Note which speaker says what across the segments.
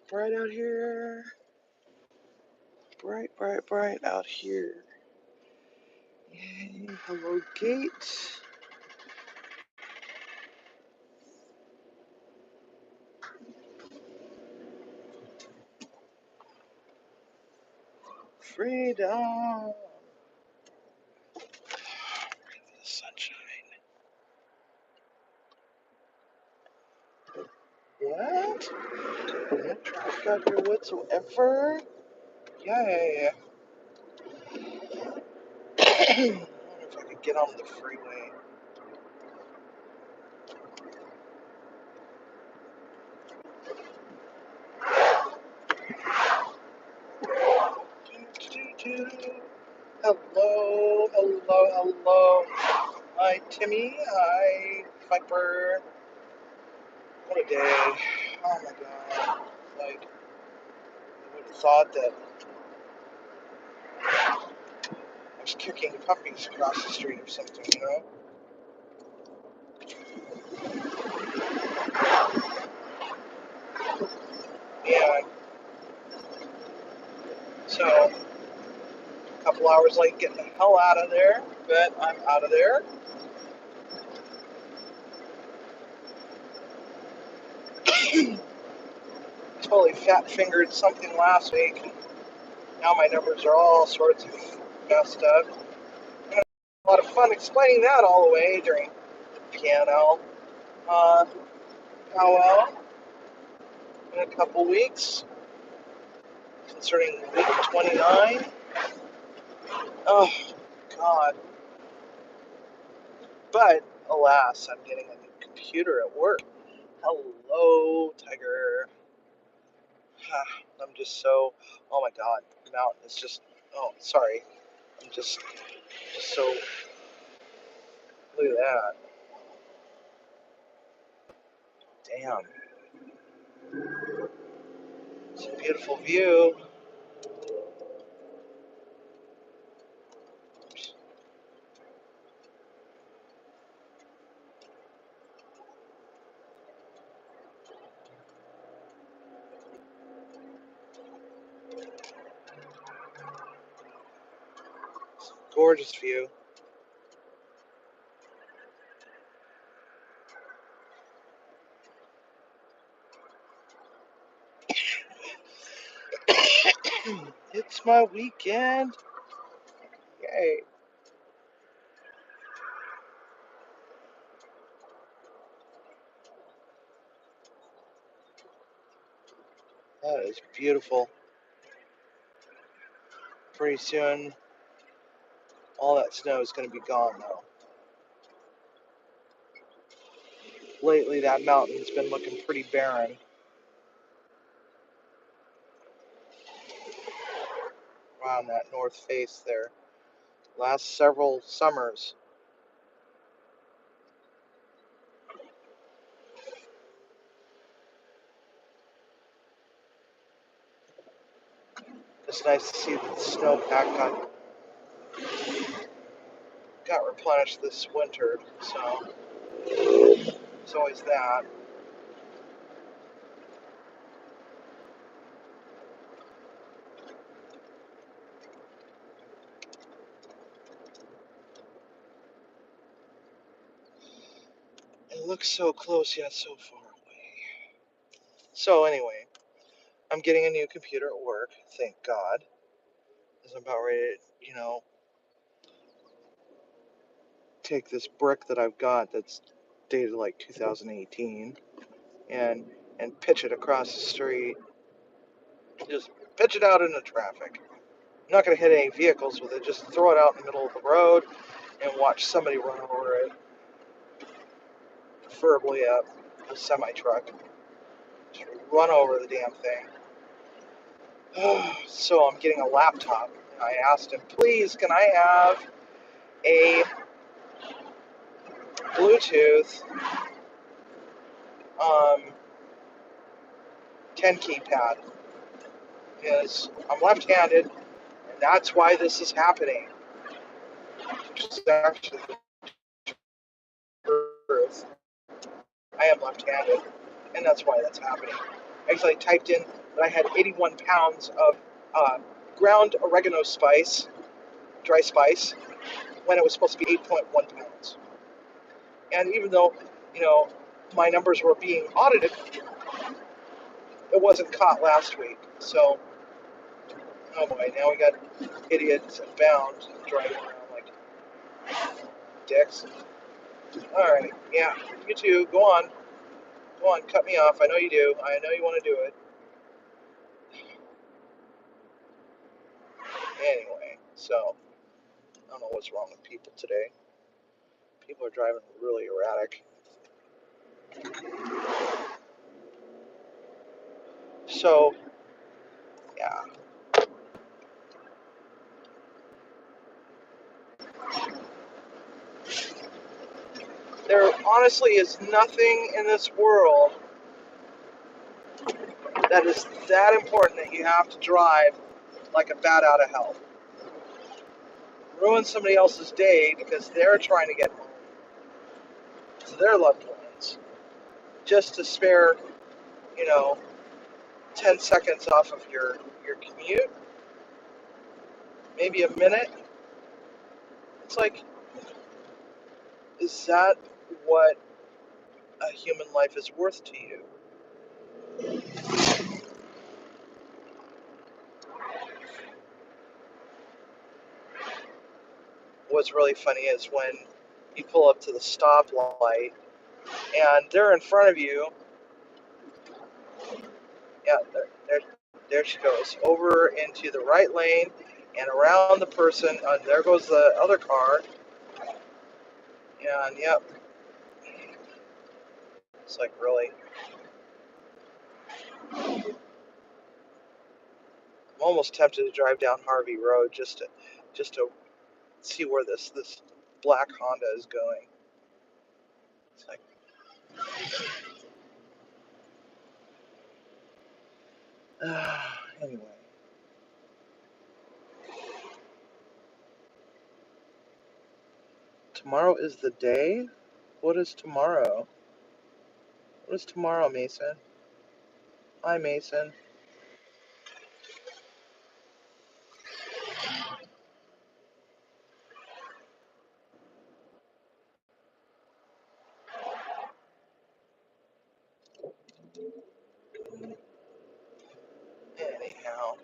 Speaker 1: Bright out here. Bright, bright, bright out here. Yay, hello, gate. Freedom. The sunshine. What? No traffic out here whatsoever? Yay. I wonder if I could get on the freeway. Hello, hello, hello. Hi, Timmy. Hi, Viper. What a day. Oh my god. Like, I would have thought that I was kicking puppies across the street or something, you know? Yeah. So, a couple hours late getting the hell out of there, but I'm out of there. Totally fat fingered something last week. Now my numbers are all sorts of messed up. And a lot of fun explaining that all the way during the piano. Powwow in a couple weeks concerning week 29. Oh, God. But, alas, I'm getting a new computer at work. Hello, Tiger. I'm just so, oh my God, the mountain is just, oh, sorry. I'm just so, look at that. Damn. It's a beautiful view. Gorgeous view. It's my weekend. Yay. That is beautiful. Pretty soon, all that snow is going to be gone, though. Lately, that mountain's been looking pretty barren. Around that north face there. Last several summers. It's nice to see that the snowpack got replenished this winter, so it's always that. It looks so close yet so far away. So anyway, I'm getting a new computer at work, thank God. Because I'm about ready to, take this brick that I've got that's dated like 2018 and pitch it across the street. Just pitch it out into traffic. I'm not going to hit any vehicles with it, just throw it out in the middle of the road and watch somebody run over it. Preferably a semi-truck. Just run over the damn thing. So I'm getting a laptop. And I asked him, please, can I have a Bluetooth 10 keypad? Because I'm left-handed, and that's why this is happening. Which is actually the truth. I am left-handed, and that's why that's happening. Actually, I typed in that I had 81 pounds of ground oregano spice, dry spice, when it was supposed to be 8.1 pounds. And even though, my numbers were being audited, it wasn't caught last week. So, oh boy, now we got idiots bound driving around like dicks. All right, yeah, you two, go on, cut me off. I know you do. I know you want to do it. Anyway, so I don't know what's wrong with people today. People are driving really erratic. So, yeah. There honestly is nothing in this world that is that important that you have to drive like a bat out of hell. Ruin somebody else's day because they're trying to get home to their loved ones just to spare, 10 seconds off of your commute, maybe a minute. It's like, is that what a human life is worth to you? What's really funny is when you pull up to the stoplight and they're in front of you. Yeah, there she goes, over into the right lane and around the person. There goes the other car. And yep, it's like, really. I'm almost tempted to drive down Harvey Road just to see where this black Honda is going. It's like, anyway. Tomorrow is the day? What is tomorrow? What is tomorrow, Mason? Hi, Mason. Anyhow.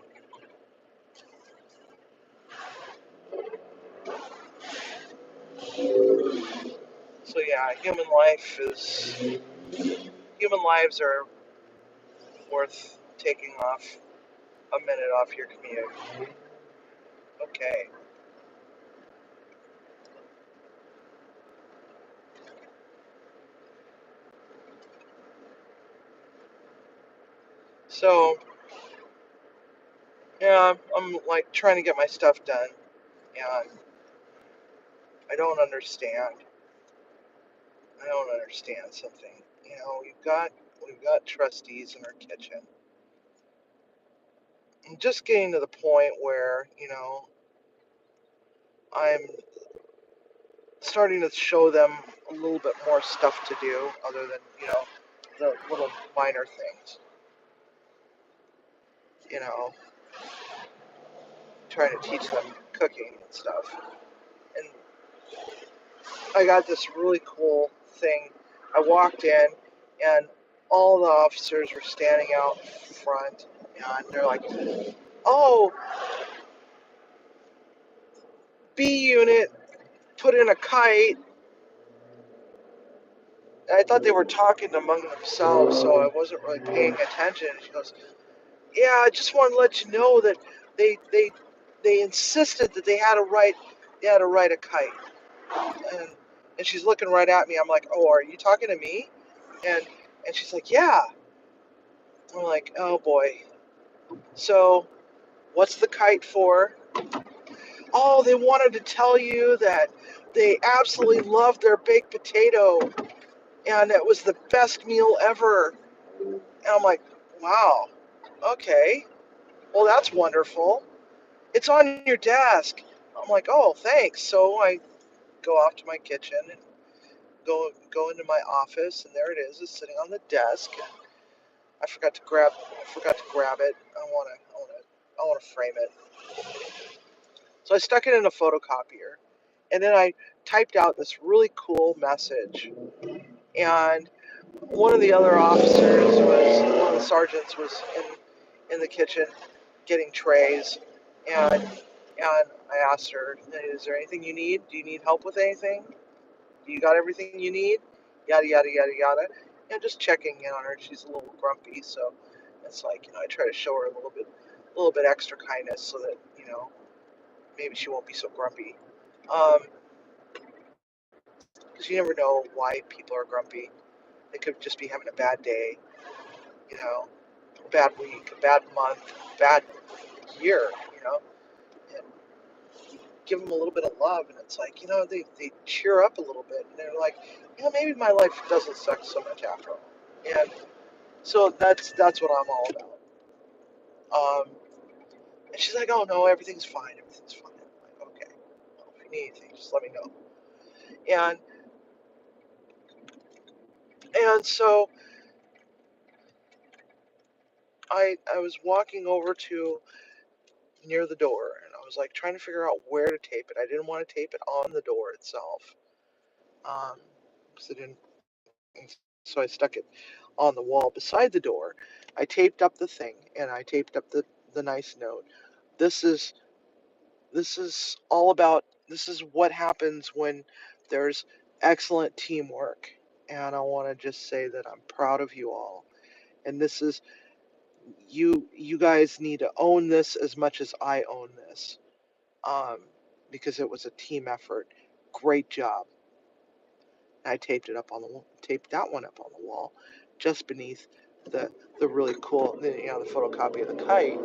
Speaker 1: So yeah, human lives are worth taking off a minute off your commute. Okay. So yeah, I'm like trying to get my stuff done, and I don't understand. I don't understand something. We've got trustees in our kitchen. I'm just getting to the point where, I'm starting to show them a little bit more stuff to do other than, the little minor things. You know, trying to teach them cooking and stuff. And I got this really cool thing. I walked in and all the officers were standing out front and they're like, "Oh, B unit put in a kite." And I thought they were talking among themselves, so I wasn't really paying attention. And she goes, "Yeah, I just want to let you know that they they they insisted that they had to write a kite." And and she's looking right at me. I'm like, "Oh, are you talking to me?" And and she's like, "Yeah." I'm like, "Oh boy." So, what's the kite for? Oh, they wanted to tell you that they absolutely loved their baked potato and it was the best meal ever. And I'm like, "Wow. Okay. Well, that's wonderful. It's on your desk." I'm like, "Oh, thanks." So I go off to my kitchen and go into my office, and there it is. It's sitting on the desk. I forgot to grab it. I want to frame it. So I stuck it in a photocopier, and then I typed out this really cool message. And one of the sergeants was in the kitchen getting trays, and I asked her, "Is there anything you need? Do you need help with anything? You got everything you need?" Yada yada yada yada. And just checking in on her. She's a little grumpy, so it's like, I try to show her a little bit extra kindness so that maybe she won't be so grumpy. Because you never know why people are grumpy. They could just be having a bad day, a bad week, a bad month, a bad year, and give them a little bit of love, and it's like, they cheer up a little bit, and they're like, maybe my life doesn't suck so much after all. And so that's what I'm all about. And she's like, "Oh no, everything's fine, everything's fine." I'm like, "Okay, well, if you need anything, just let me know." And so I was walking over to near the door, and I was like trying to figure out where to tape it. I didn't want to tape it on the door itself, because I didn't. So I stuck it on the wall beside the door. I taped up the thing, and I taped up the nice note. This is all about. This is what happens when there's excellent teamwork, and I want to just say that I'm proud of you all. And this is you guys need to own this as much as I own this, because it was a team effort. Great job. I taped that one up on the wall, just beneath the really cool, the photocopy of the kite.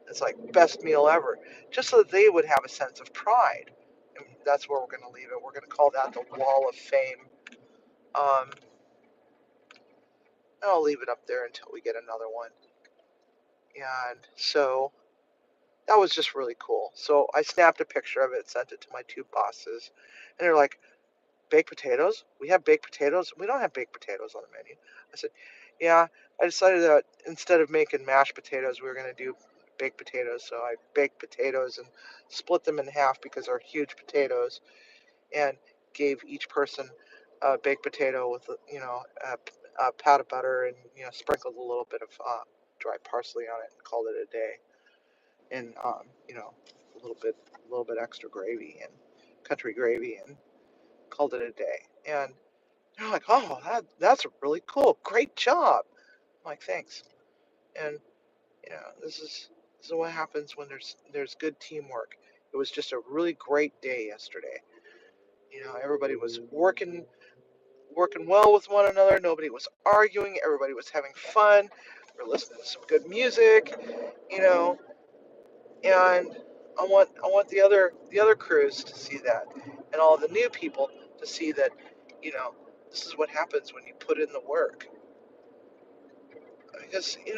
Speaker 1: It's like best meal ever, just so that they would have a sense of pride. And that's where we're going to leave it. We're going to call that the Wall of Fame. Um, I'll leave it up there until we get another one. And so that was just really cool. So I snapped a picture of it, sent it to my two bosses, and they're like, "Baked potatoes? We have baked potatoes? We don't have baked potatoes on the menu." I said, "Yeah, I decided that instead of making mashed potatoes, we were going to do baked potatoes. So I baked potatoes and split them in half because they're huge potatoes, and gave each person a baked potato with, a pat of butter, and, sprinkled a little bit of dry parsley on it, and called it a day. And, a little bit extra gravy and country gravy, and called it a day." And they're like, "Oh, that's really cool. Great job." I'm like, "Thanks." And this is what happens when there's good teamwork. It was just a really great day yesterday. Everybody was working well with one another. Nobody was arguing. Everybody was having fun. We're listening to some good music, you know. And I want the other crews to see that, and all the new people to see that, you know, this is what happens when you put in the work. Because you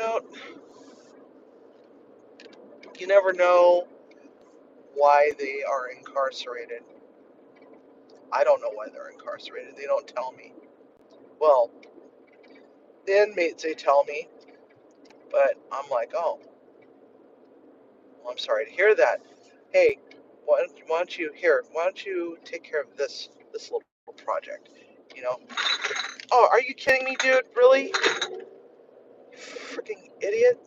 Speaker 1: never know why they are incarcerated. I don't know why they're incarcerated. They don't tell me. Well, the inmates, they tell me, but I'm like, "Oh, well, I'm sorry to hear that. Hey, why don't you take care of this little project? You know? Oh, are you kidding me, dude? Really? Freaking idiot!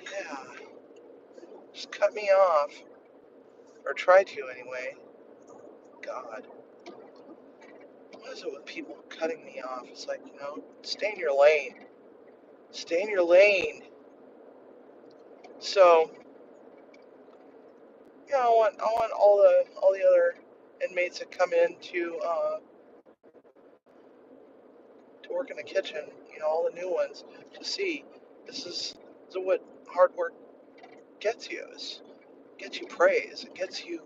Speaker 1: Yeah, just cut me off, or try to anyway. God, what is it with people cutting me off? It's like, stay in your lane. Stay in your lane. So, I want all the other inmates that come in to work in the kitchen. All the new ones, to see this is what hard work gets you. It gets you praise. It gets you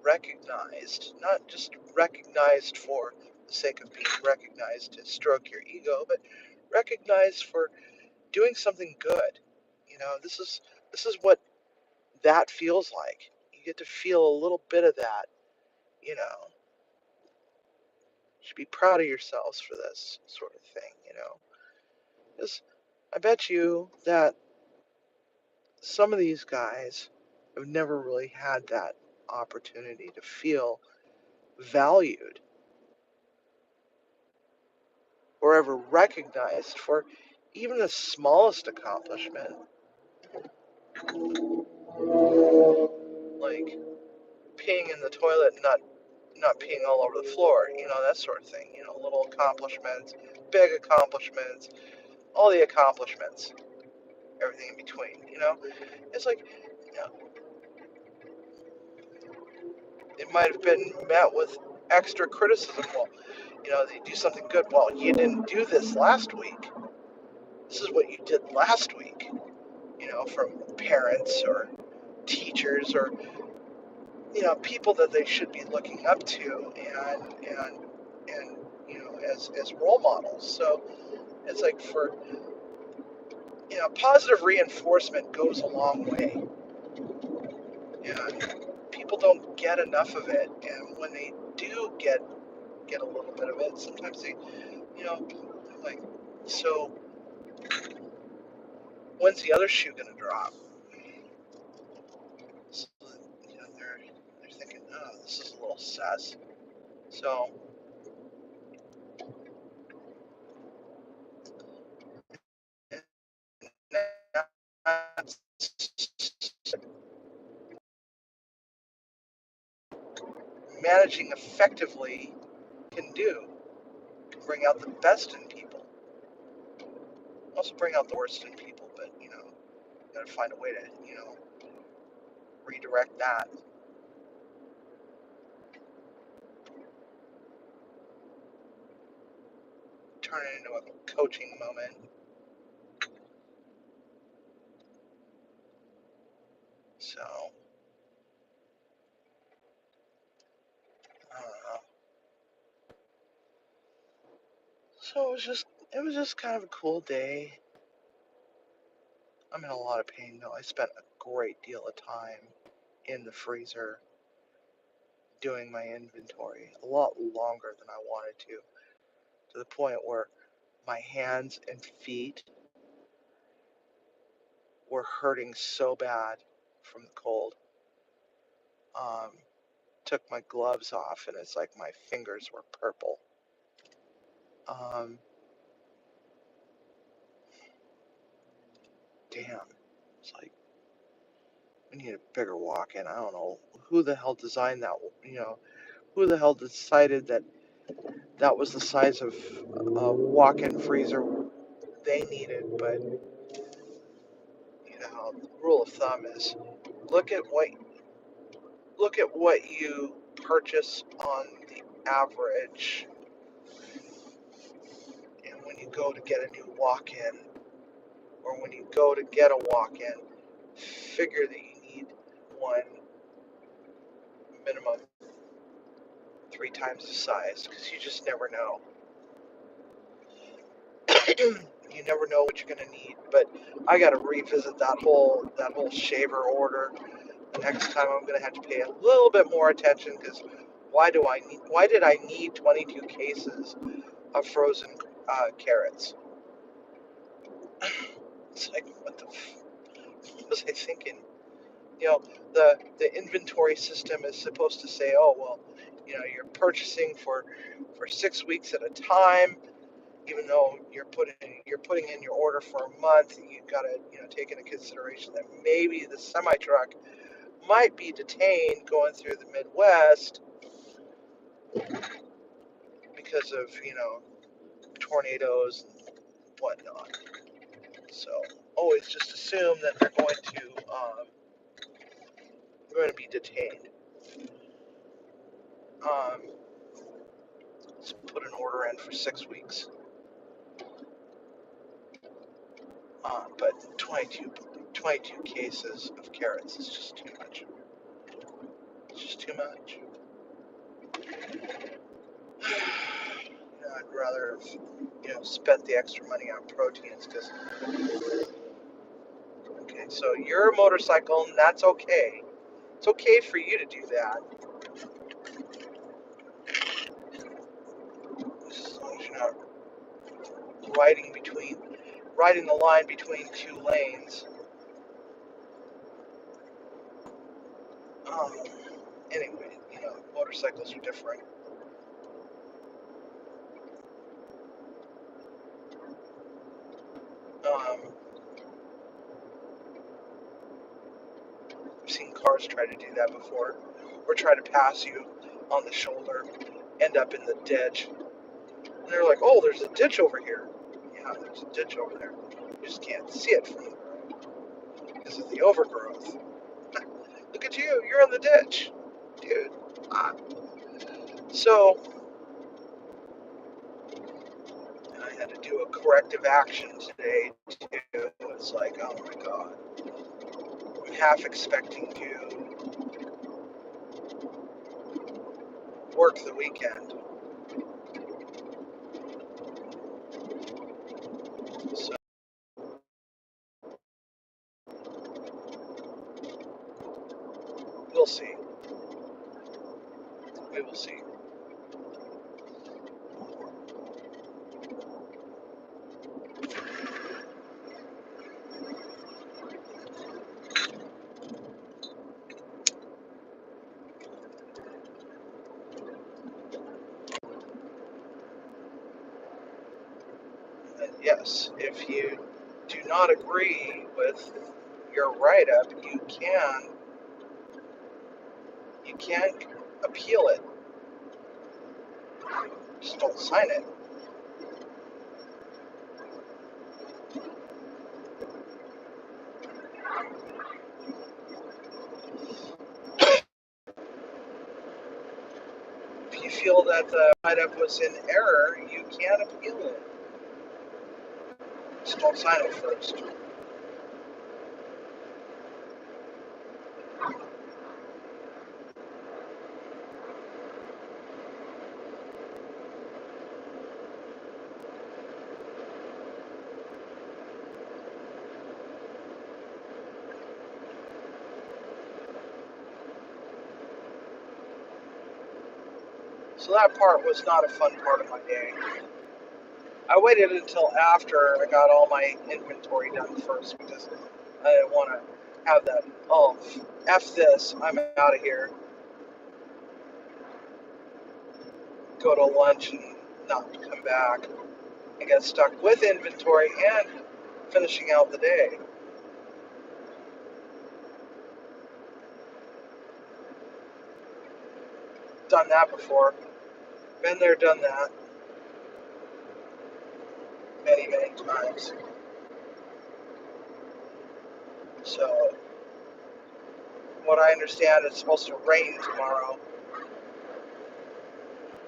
Speaker 1: recognized. Not just recognized for the sake of being recognized to stroke your ego, but recognized for doing something good. This is what that feels like. You get to feel a little bit of that. You know, you should be proud of yourselves for this sort of thing. Because I bet you that some of these guys have never really had that opportunity to feel valued or ever recognized for even the smallest accomplishment, like peeing in the toilet and not peeing all over the floor, that sort of thing, little accomplishments, big accomplishments, all the accomplishments, everything in between, it's like, it might have been met with extra criticism. Well, they do something good. Well, you didn't do this last week. This is what you did last week, from parents or teachers or, people that they should be looking up to and as role models. So it's like positive reinforcement goes a long way. And people don't get enough of it. And when they do get a little bit of it, sometimes they, like, so when's the other shoe going to drop? So, they're thinking, oh, this is a little sus. So, managing effectively can bring out the best in people. Also bring out the worst in people, but, got to find a way to, redirect that. Turn it into a coaching moment. So, I don't know. So it was just kind of a cool day. I'm in a lot of pain though. I spent a great deal of time in the freezer doing my inventory, a lot longer than I wanted to the point where my hands and feet were hurting so bad from the cold. Took my gloves off and it's like my fingers were purple. Damn. It's like, we need a bigger walk-in. I don't know who the hell designed that, who the hell decided that was the size of a walk-in freezer they needed, but the rule of thumb is look at what you purchase on the average, and when you go to get a new walk-in, or when you go to get a walk-in, figure that you need one minimum 3 times the size, because you just never know. You never know what you're going to need. But I got to revisit that whole shaver order. The next time I'm going to have to pay a little bit more attention, because why did I need 22 cases of frozen carrots? It's like, what was I thinking? The inventory system is supposed to say, oh well, you're purchasing for 6 weeks at a time, even though you're putting in your order for a month. You've got to take into consideration that maybe the semi truck might be detained going through the Midwest because of tornadoes and whatnot. So always just assume that they're going to be detained. Let's put an order in for 6 weeks. But 22 cases of carrots is just too much. It's just too much. I'd rather have spent the extra money on proteins, because okay, so you're a motorcycle, and that's okay. It's okay for you to do that, as long as you're not riding riding the line between two lanes. Um, anyway, motorcycles are different. I've seen cars try to do that before, or try to pass you on the shoulder, end up in the ditch. And they're like, oh, there's a ditch over here. Yeah, there's a ditch over there. You just can't see it from the road because of the overgrowth. Look at you, you're in the ditch. Dude. So, I had to do a corrective action today, too. It's like, oh my God. I'm half expecting to work the weekend. So, we'll see. We will see. And yes, if you do not agree with your write-up, you can appeal it. Just don't sign it. If you feel that the write-up was in error, you can appeal it. Just don't sign it first. So that part was not a fun part of my day. I waited until after I got all my inventory done first because I didn't want to have that, oh, F this, I'm out of here. Go to lunch and not come back. I get stuck with inventory and finishing out the day. Done that before. Been there, done that. Many, many times. So, what I understand, it's supposed to rain tomorrow.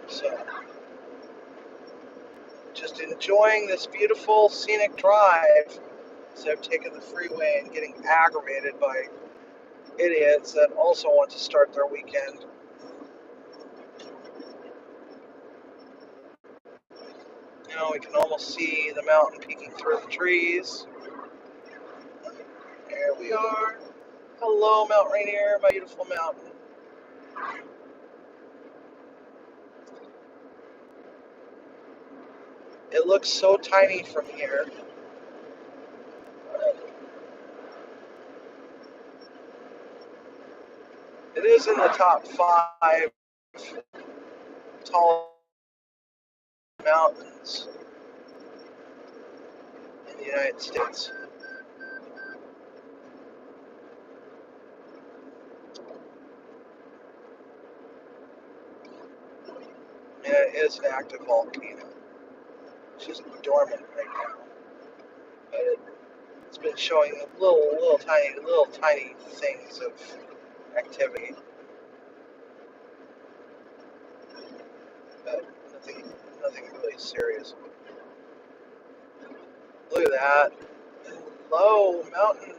Speaker 1: So, just enjoying this beautiful scenic drive instead of taking the freeway and getting aggravated by idiots that also want to start their weekend. We can almost see the mountain peeking through the trees. There we are. Hello, Mount Rainier, my beautiful mountain. It looks so tiny from here. It is in the top 5 tall mountains in the United States. And it is an active volcano. It's just dormant right now. But it's been showing little tiny things of activity. But nothing really serious. Look at that. Hello, mountain.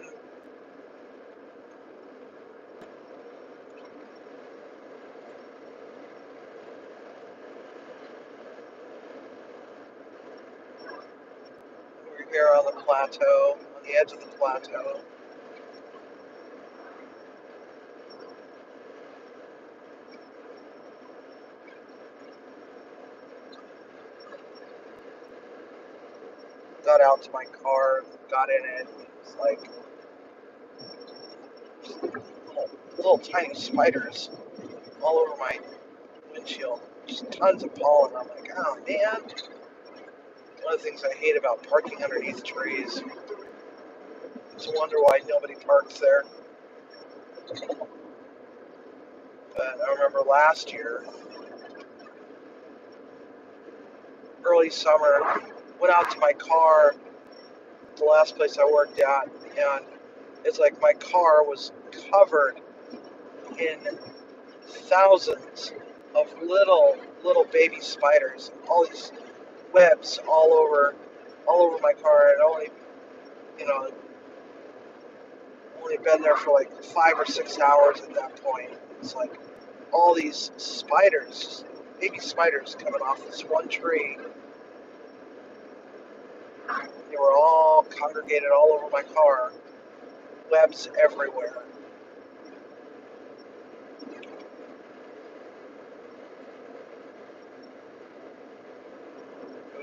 Speaker 1: We're here on the plateau, on the edge of the plateau. got out to my car, got in it. It's like little tiny spiders all over my windshield. Just tons of pollen. I'm like, oh man. One of the things I hate about parking underneath trees. Just wonder why nobody parks there. But I remember last year, early summer, went out to my car, the last place I worked at, and it's like my car was covered in thousands of little baby spiders, all these webs all over my car, and you know only been there for like 5 or 6 hours at that point. It's like all these spiders, baby spiders coming off this one tree. They were all congregated all over my car, webs everywhere.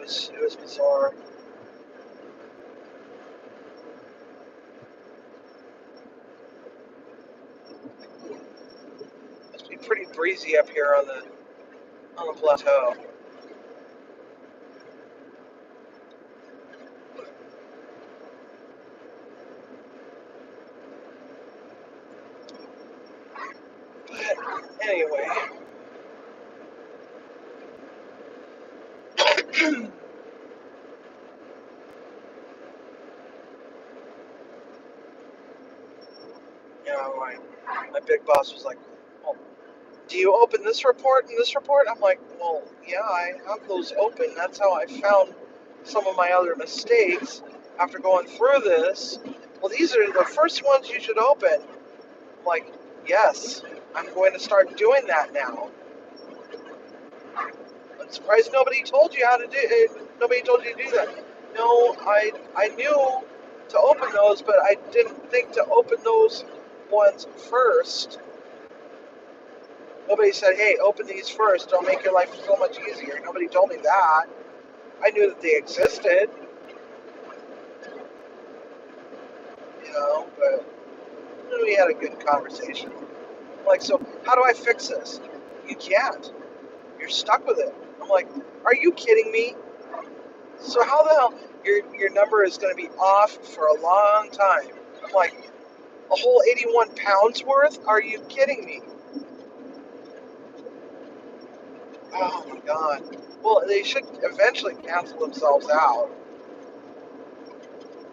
Speaker 1: It was bizarre. It must be pretty breezy up here on the plateau. But anyway, my big boss was like, well, do you open this report and this report? I'm like, well, yeah, I have those open. That's how I found some of my other mistakes after going through this. Well, these are the first ones you should open. I'm like, yes, I'm going to start doing that now. I'm surprised nobody told you how to do it. Nobody told you to do that. No, I knew to open those, but I didn't think to open those ones first. Nobody said, hey, open these first. It'll make your life so much easier. Nobody told me that. I knew that they existed, but we had a good conversation. I'm like, so how do I fix this? You can't. You're stuck with it. I'm like, are you kidding me? So how the hell your number is going to be off for a long time? I'm like, a whole 81 pounds worth? Are you kidding me? Oh my god. Well, they should eventually cancel themselves out.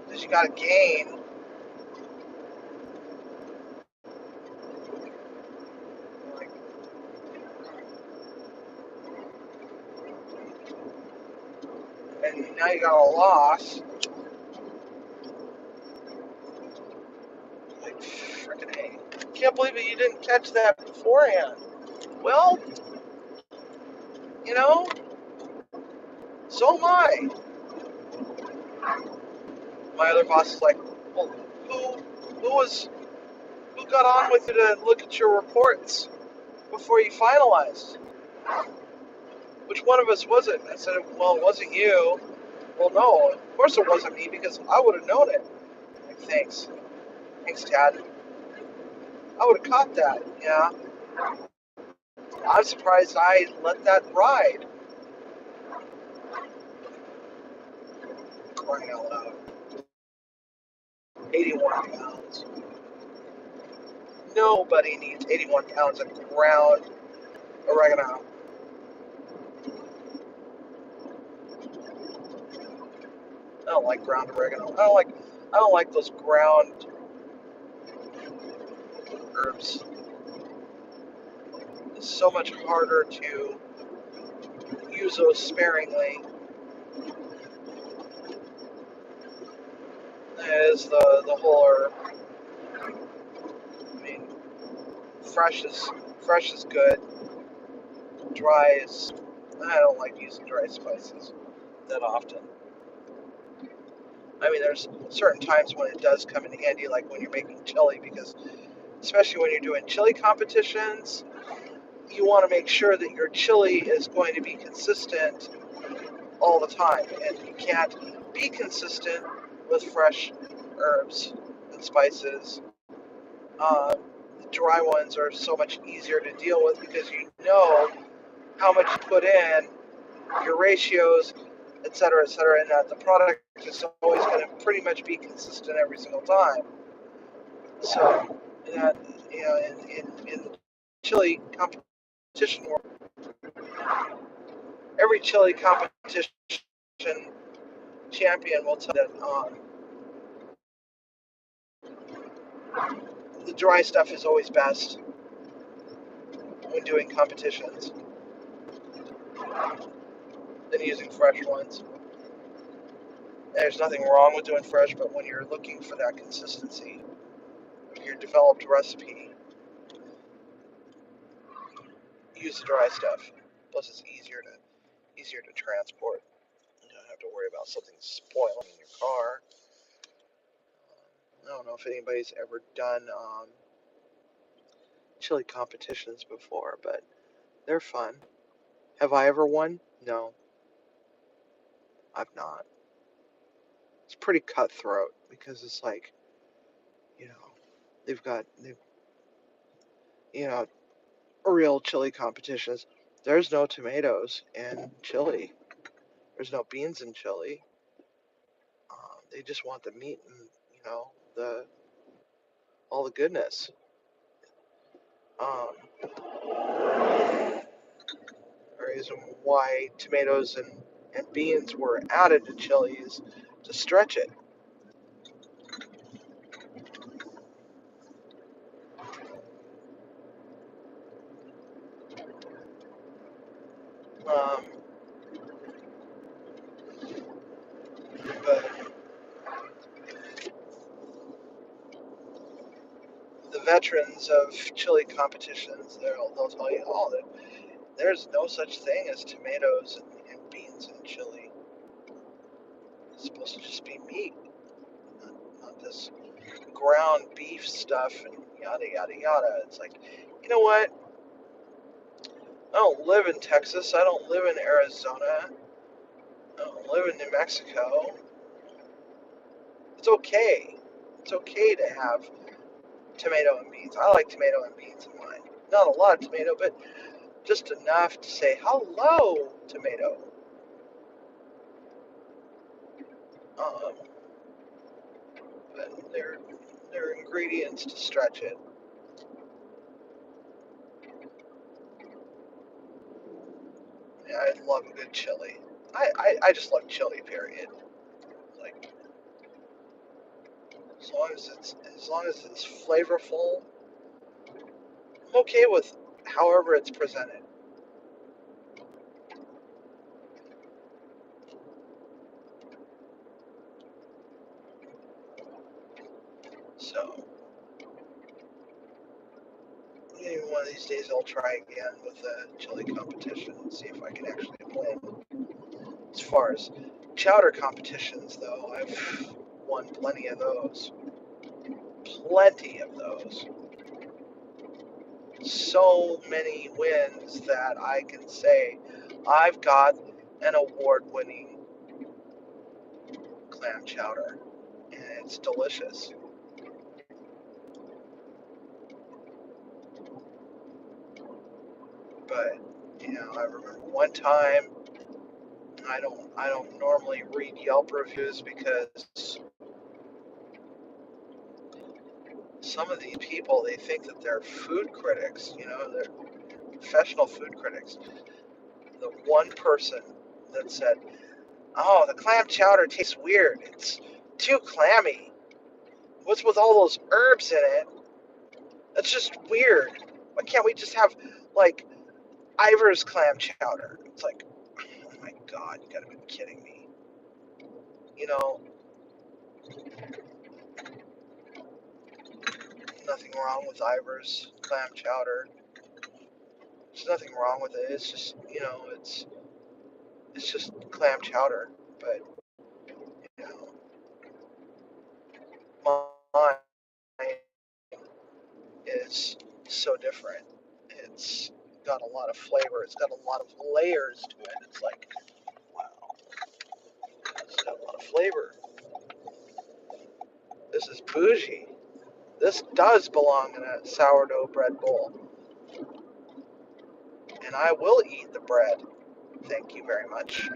Speaker 1: Because you got to gain. Like, and now you got a loss. Like, freaking A. Can't believe that you didn't catch that beforehand. Well, so am I. My other boss is like, well, who got on with you to look at your reports before you finalized? Which one of us was it? I said, well, it wasn't you. Well, no, of course it wasn't me because I would have known it. Like, thanks, Dad. I would have caught that. Yeah, I'm surprised I let that ride. Crying out loud. 81 pounds. Nobody needs 81 pounds of ground oregano. I don't like ground oregano. I don't like those ground herbs. It's so much harder to use those sparingly as the whole herb. I mean, fresh is good. Dry is, I don't like using dry spices that often. I mean, there's certain times when it does come in handy, like when you're making chili, because especially when you're doing chili competitions, you want to make sure that your chili is going to be consistent all the time, and you can't be consistent with fresh herbs and spices. The dry ones are so much easier to deal with because you know how much you put in, your ratios, etc., and that the product is always going to pretty much be consistent every single time. So, that, in the chili competition world, every chili competition champion will tell you that the dry stuff is always best when doing competitions than using fresh ones. There's nothing wrong with doing fresh, but when you're looking for that consistency of your developed recipe, use the dry stuff. Plus, it's easier to transport. You don't have to worry about something spoiling in your car. I don't know if anybody's ever done chili competitions before, but they're fun. Have I ever won? No, I've not. It's pretty cutthroat because it's like, you know, they've real chili competitions. There's no tomatoes in chili. There's no beans in chili. They just want the meat and the all the goodness. Um, the reason why tomatoes and beans were added to chili is to stretch it. Um, but the veterans of chili competitions, they'll tell you all that there's no such thing as tomatoes and beans in chili. It's supposed to just be meat, not this ground beef stuff and yada yada yada. It's like, you know what? I don't live in Texas. I don't live in Arizona. I don't live in New Mexico. It's okay. It's okay to have tomato and beans. I like tomato and beans in mine. Not a lot of tomato, but just enough to say hello, tomato. Um, but they're ingredients to stretch it. Yeah, I love a good chili. I just love chili, period. Like as long as it's flavorful, I'm okay with however it's presented. So maybe one of these days I'll try again with the chili competition and see if I can actually win. As far as chowder competitions, though, I've won plenty of those. Plenty of those. So many wins that I can say I've got an award-winning clam chowder, and it's delicious. But I remember one time. I don't normally read Yelp reviews because some of these people, they think that they're food critics. They're professional food critics. The one person that said, "Oh, the clam chowder tastes weird. It's too clammy. What's with all those herbs in it? That's just weird. Why can't we just have like Ivar's clam chowder?" It's like, oh my God, you gotta be kidding me. You know, nothing wrong with Ivar's clam chowder. There's nothing wrong with it. It's just, it's just clam chowder. But you know, mine is so different. It's got a lot of flavor. It's got a lot of layers to it. It's like, wow. the flavor. This is bougie. This does belong in a sourdough bread bowl. And I will eat the bread. Thank you very much.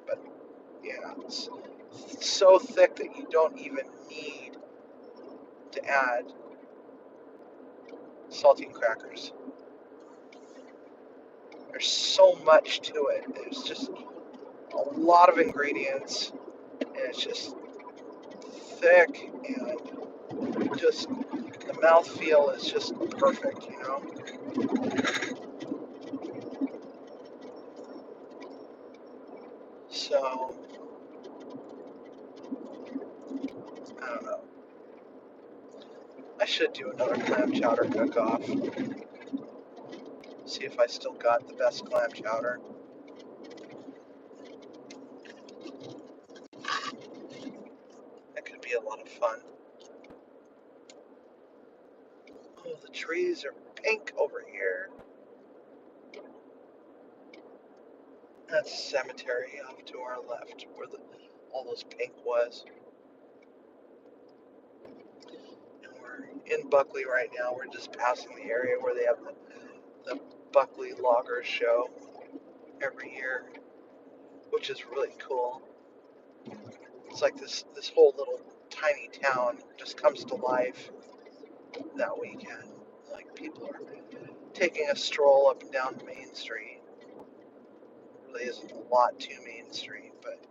Speaker 1: But yeah, it's so thick that you don't even need to add saltine crackers. There's so much to it. There's just a lot of ingredients, and it's just thick, and just the mouthfeel is just perfect, So, I don't know. I should do another clam chowder cook-off. See if I still got the best clam chowder. That could be a lot of fun. Oh, the trees are pink over here. That's a cemetery off to our left where all those pink was. And we're in Buckley right now. We're just passing the area where they have the Buckley Loggers Show every year, which is really cool. It's like this whole little tiny town just comes to life that weekend. Like people are taking a stroll up and down Main Street. Really isn't a lot to Main Street, but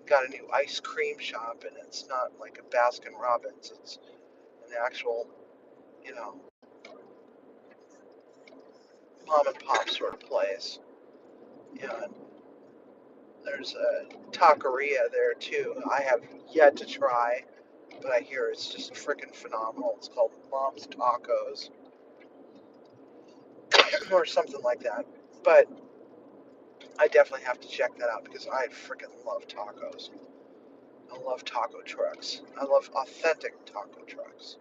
Speaker 1: got a new ice cream shop, and it's not like a Baskin Robbins. It's an actual, mom and pop sort of place. And there's a taqueria there too. I have yet to try, but I hear it's just freaking phenomenal. It's called Mom's Tacos or something like that. But I definitely have to check that out because I freaking love tacos. I love taco trucks. I love authentic taco trucks,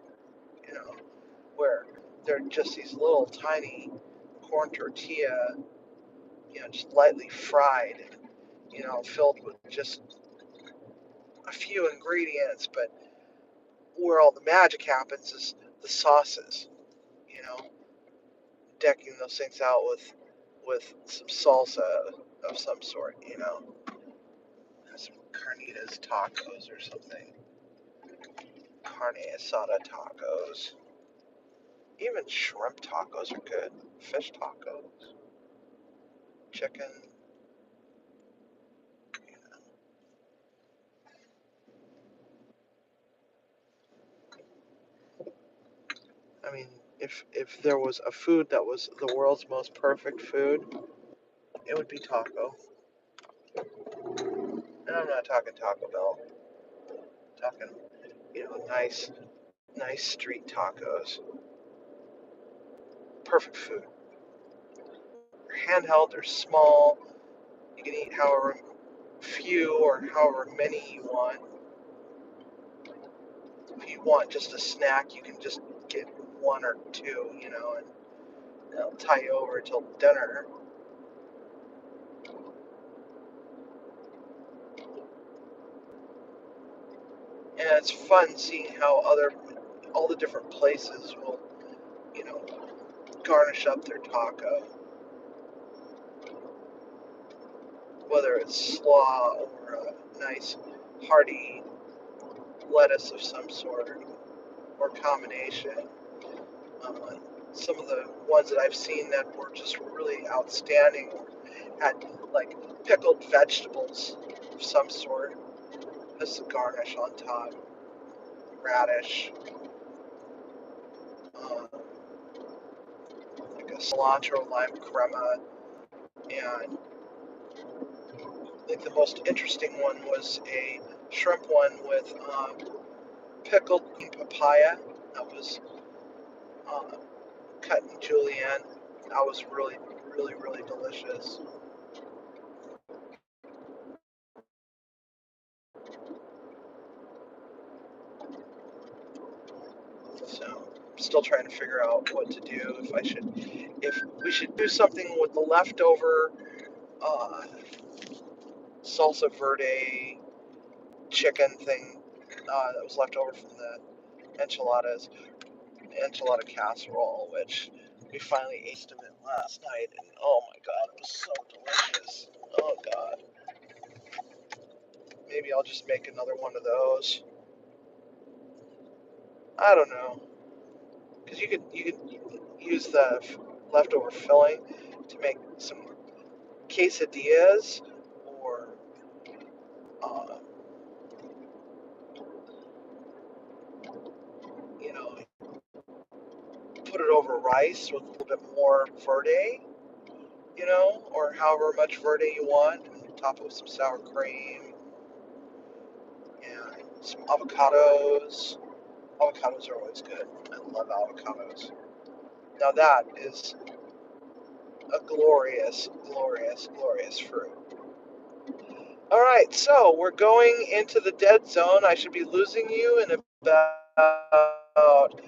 Speaker 1: where they're just these little tiny corn tortilla, just lightly fried and, filled with just a few ingredients, but where all the magic happens is the sauces, you know, decking those things out with some salsa of some sort, some carnitas tacos or something. Carne asada tacos. Even shrimp tacos are good. Fish tacos. Chicken. I mean, if there was a food that was the world's most perfect food, it would be taco. And I'm not talking Taco Bell. I'm talking, nice street tacos. Perfect food. They're handheld, they're small. You can eat however few or however many you want. If you want just a snack, you can just get one or two, and they'll tie you over till dinner. And it's fun seeing how all the different places will, garnish up their taco. Whether it's slaw or a nice hearty lettuce of some sort or combination. Some of the ones that I've seen that were just really outstanding had like pickled vegetables of some sort as a garnish on top, radish, like a cilantro lime crema, and I think the most interesting one was a shrimp one with pickled papaya that was cut in julienne. That was really, really, really delicious. So I'm still trying to figure out what to do. If we should do something with the leftover salsa verde chicken thing that was left over from the enchilada casserole, which we finally aced of it last night, and oh my god, it was so delicious. Oh god. Maybe I'll just make another one of those. I don't know, because you could use the leftover filling to make some quesadillas, or uh, you know, put it over rice with a little bit more verde, or however much verde you want, and top it with some sour cream and some avocados. Avocados are always good. I love avocados. Now that is a glorious, glorious, glorious fruit. All right, so we're going into the dead zone. I should be losing you in about